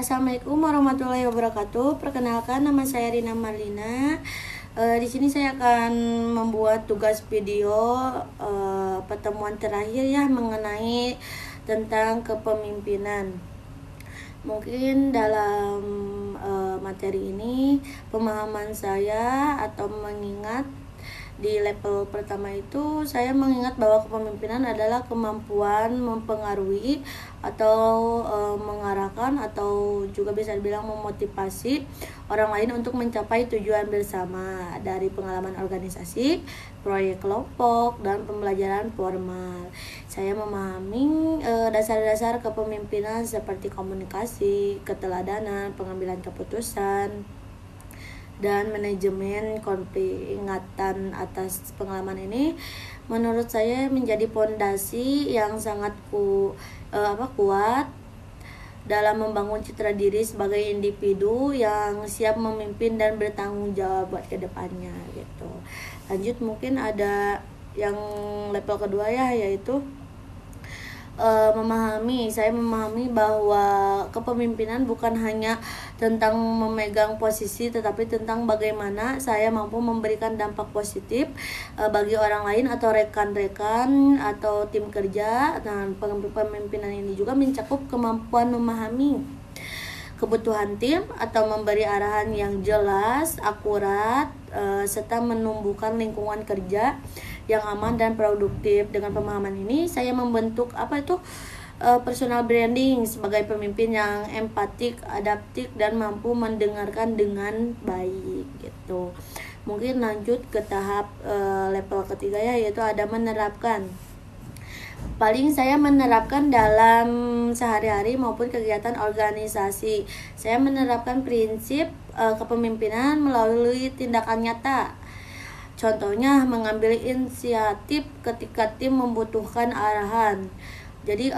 Assalamualaikum warahmatullahi wabarakatuh. Perkenalkan, nama saya Rina Marlina. Di sini saya akan membuat tugas video pertemuan terakhir ya mengenai tentang kepemimpinan. Mungkin dalam materi ini pemahaman saya atau mengingat di level pertama itu saya mengingat bahwa kepemimpinan adalah kemampuan mempengaruhi atau mengarahkan atau juga bisa dibilang memotivasi orang lain untuk mencapai tujuan bersama dari pengalaman organisasi, proyek kelompok, dan pembelajaran formal. Saya memahami dasar-dasar kepemimpinan seperti komunikasi, keteladanan, pengambilan keputusan, dan manajemen konflik. Ingatan atas pengalaman ini menurut saya menjadi fondasi yang sangat kuat dalam membangun citra diri sebagai individu yang siap memimpin dan bertanggung jawab buat kedepannya gitu. Lanjut, mungkin ada yang level kedua ya, yaitu saya memahami bahwa kepemimpinan bukan hanya tentang memegang posisi, tetapi tentang bagaimana saya mampu memberikan dampak positif bagi orang lain atau rekan-rekan atau tim kerja. Dan kepemimpinan ini juga mencakup kemampuan memahami kebutuhan tim atau memberi arahan yang jelas, akurat, serta menumbuhkan lingkungan kerja yang aman dan produktif. Dengan pemahaman ini saya membentuk personal branding sebagai pemimpin yang empatik, adaptif, dan mampu mendengarkan dengan baik gitu. Mungkin lanjut ke tahap level ketiga ya, yaitu ada menerapkan. Saya menerapkan dalam sehari-hari maupun kegiatan organisasi. Saya menerapkan prinsip kepemimpinan melalui tindakan nyata. Contohnya mengambil inisiatif ketika tim membutuhkan arahan. Jadi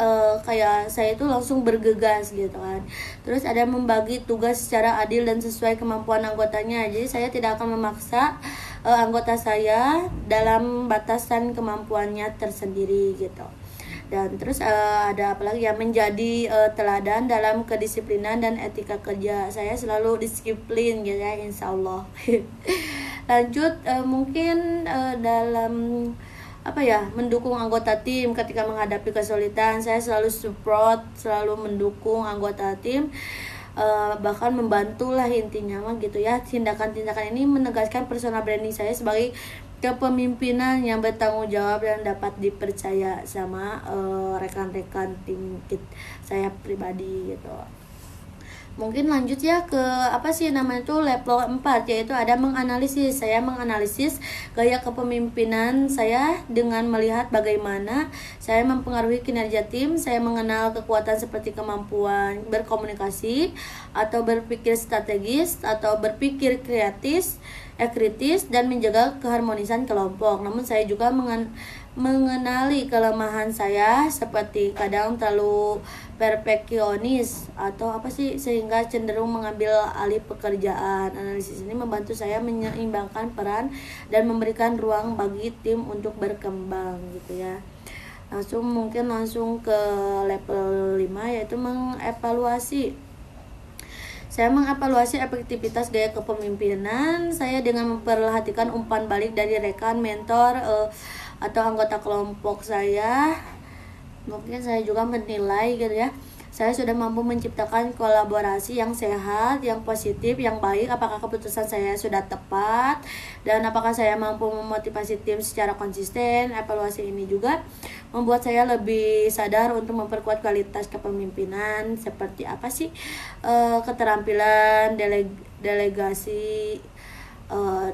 kayak saya itu langsung bergegas gitu kan. Terus ada membagi tugas secara adil dan sesuai kemampuan anggotanya. Jadi saya tidak akan memaksa anggota saya dalam batasan kemampuannya tersendiri gitu. Dan terus ada apa lagi ya, menjadi teladan dalam kedisiplinan dan etika kerja. Saya selalu disiplin gitu ya, insya Allah. Lanjut, mungkin dalam mendukung anggota tim ketika menghadapi kesulitan. Saya selalu support, selalu mendukung anggota tim, bahkan membantulah intinya mah gitu ya. Tindakan-tindakan ini menegaskan personal branding saya sebagai kepemimpinan yang bertanggung jawab dan dapat dipercaya sama rekan-rekan tim saya pribadi gitu. Mungkin lanjut ya ke level 4, yaitu ada menganalisis. Saya menganalisis gaya kepemimpinan saya dengan melihat bagaimana saya mempengaruhi kinerja tim. Saya mengenal kekuatan seperti kemampuan berkomunikasi atau berpikir strategis atau berpikir kritis dan menjaga keharmonisan kelompok. Namun saya juga mengenali kelemahan saya seperti kadang terlalu perfeksionis atau sehingga cenderung mengambil alih pekerjaan. Analisis ini membantu saya menyeimbangkan peran dan memberikan ruang bagi tim untuk berkembang gitu ya. Langsung ke level 5, yaitu mengevaluasi. Saya mengevaluasi efektivitas gaya kepemimpinan saya dengan memperhatikan umpan balik dari rekan, mentor, atau anggota kelompok saya. Mungkin saya juga menilai gitu ya, saya sudah mampu menciptakan kolaborasi yang sehat, yang positif, yang baik. Apakah keputusan saya sudah tepat, dan apakah saya mampu memotivasi tim secara konsisten. Evaluasi ini juga membuat saya lebih sadar untuk memperkuat kualitas kepemimpinan seperti keterampilan delegasi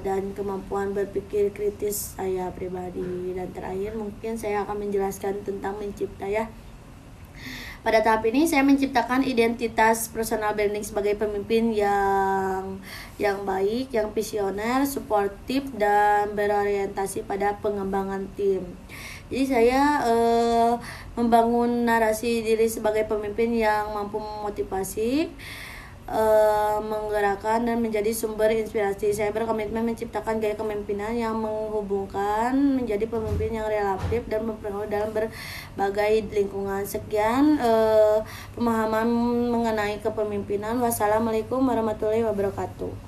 dan kemampuan berpikir kritis saya pribadi. Dan terakhir mungkin saya akan menjelaskan tentang mencipta ya. Pada tahap ini saya menciptakan identitas personal branding sebagai pemimpin yang baik, yang visioner, suportif, dan berorientasi pada pengembangan tim. Jadi saya membangun narasi diri sebagai pemimpin yang mampu memotivasi, menggerakkan dan menjadi sumber inspirasi. Saya berkomitmen menciptakan gaya kepemimpinan yang menghubungkan menjadi pemimpin yang relatif dan berpengaruh dalam berbagai lingkungan. Sekian pemahaman mengenai kepemimpinan. Wassalamualaikum warahmatullahi wabarakatuh.